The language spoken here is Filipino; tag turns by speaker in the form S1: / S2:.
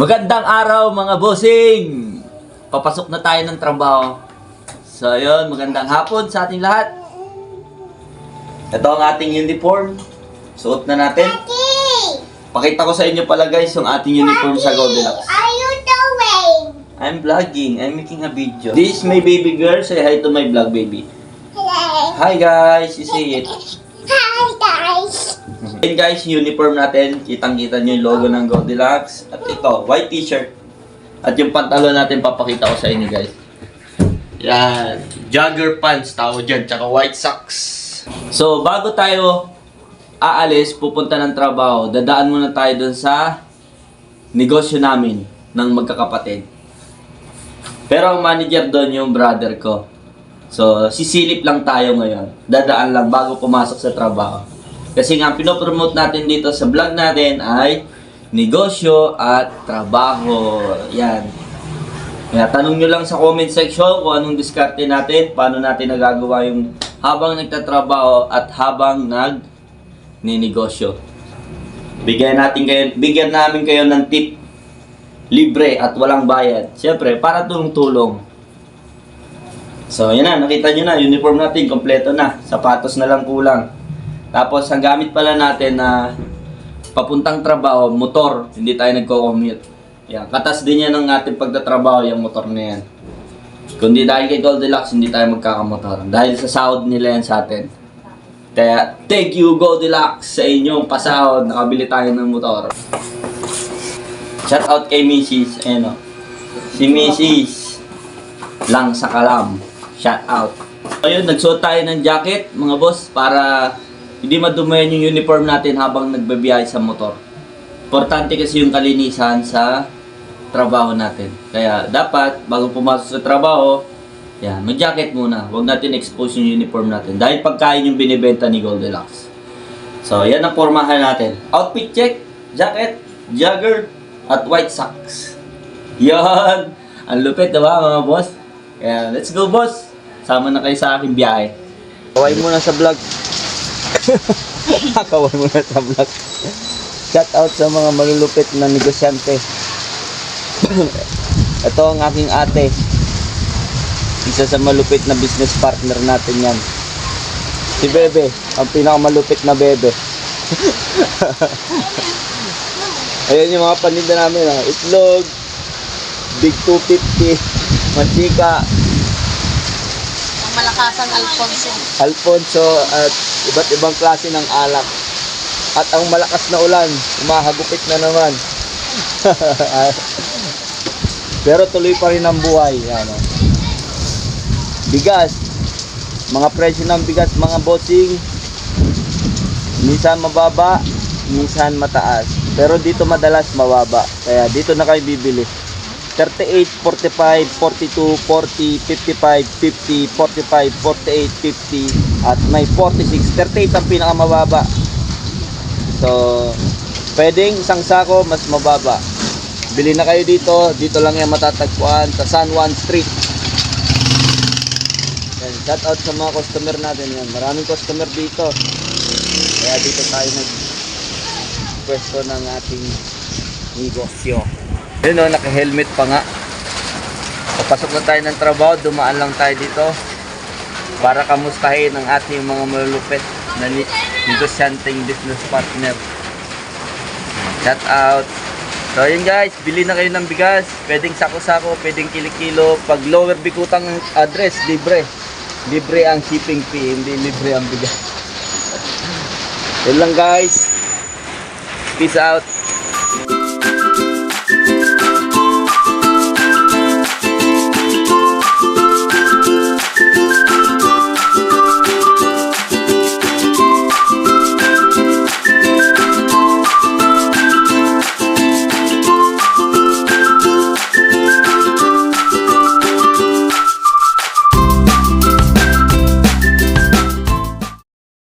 S1: Magandang araw mga bossing! Papasok na tayo ng trabaho. So yun, magandang hapon sa ating lahat. Ito ang ating uniform. Suot na natin. Pakita ko sa inyo pala guys yung ating uniform sa Goldilocks.
S2: Are you doing?
S1: I'm vlogging. I'm making a video. This is my baby girl. Say hi to my vlog baby.
S2: Hello.
S1: Hi guys! You see it?
S2: Hi guys.
S1: Ayan guys, uniform natin. Kitang-kita nyo yung logo ng Goldilocks. At ito, white t-shirt. At yung pantalon natin, papakita ko sa inyo guys. Yan. Jogger pants, tawag dyan. Tsaka white socks. So, bago tayo aalis, pupunta ng trabaho, dadaan muna tayo dun sa negosyo namin ng magkakapatid. Pero ang manager doon yung brother ko. So, sisilip lang tayo ngayon. Dadaan lang bago pumasok sa trabaho. Kasi nga, pinopromote natin dito sa vlog natin ay negosyo at trabaho. Yan. Kaya tanong nyo lang sa comment section kung anong diskarte natin, paano natin nagagawa yung habang nagtatrabaho at habang nagninegosyo. Bigyan namin kayo ng tip. Libre at walang bayad. Siyempre, para tulong-tulong. So, yan na. Nakita nyo na. Uniform natin. Kompleto na. Sapatos na lang kulang. Tapos, ang gamit pala natin na papuntang trabaho, motor. Hindi tayo nagko-commute. Yan. Katas din yan ng ating pagtatrabaho, yung motor na yan. Kundi dahil kay Goldilocks, hindi tayo magkakamotor. Dahil sa sahod nila yan sa atin. Kaya, thank you Goldilocks sa inyong pasahod. Nakabili tayo ng motor. Shout out kay Mrs. Ano. Si Mrs. Lang sa Kalam. Shout out. Ayun, nagsuot tayo ng jacket, mga boss, para hindi madumayan yung uniform natin habang nagbabiyahe sa motor. Importante kasi yung kalinisan sa trabaho natin. Kaya dapat, bago pumasok sa trabaho, yan, mag-jacket muna. Huwag natin expose yung uniform natin. Dahil pagkain yung binibenta ni Goldilocks. So, yan ang formahan natin. Outfit check, jacket, jogger, at white socks. Yan! Ang lupit, diba mga boss? Kaya, let's go boss! Sama na kayo sa aking biyahe. Kaway muna sa vlog. Kaway muna sa vlog. Shout out sa mga malulupit na negosyante. Ito ang aking ate. Isa sa malupit na business partner natin yan. Si Bebe. Ang pinakamalupit na Bebe. Ayan yung mga paninda namin. Itlog. Big 250. Mantika.
S3: Ang malakasang Alfonso.
S1: Alfonso at iba't ibang klase ng alak. At ang malakas na ulan, umahagupit na naman. Pero tuloy pa rin ang buhay. Ano. Bigas. Mga presyo ng bigas, mga bossing. Minsan mababa, minsan mataas. Pero dito madalas mababa. Kaya dito na kayo bibili. 38, 45, 42, 40, 55, 50, 45, 48, 50, at may 46. 38 ang pinakamababa. So, pwedeng isang sako mas mababa. Bili na kayo dito. Dito lang yan matatagpuan sa San Juan Street. Yan, shout out sa mga customer natin yan. Maraming customer dito. Kaya dito tayo nag-pwesto ng ating negosyo. Yun o, naka-helmet pa nga. Papasok na tayo ng trabaho, dumaan lang tayo dito para kamustahin ang ating mga malulupit na negosyanteng business partner. Shout out. So yun guys, bili na kayo ng bigas. Pwedeng sako-sako, pwedeng kilo-kilo. Pag lower Bikutang address, libre. Libre ang shipping fee, hindi libre ang bigas. Yun lang guys. Peace out.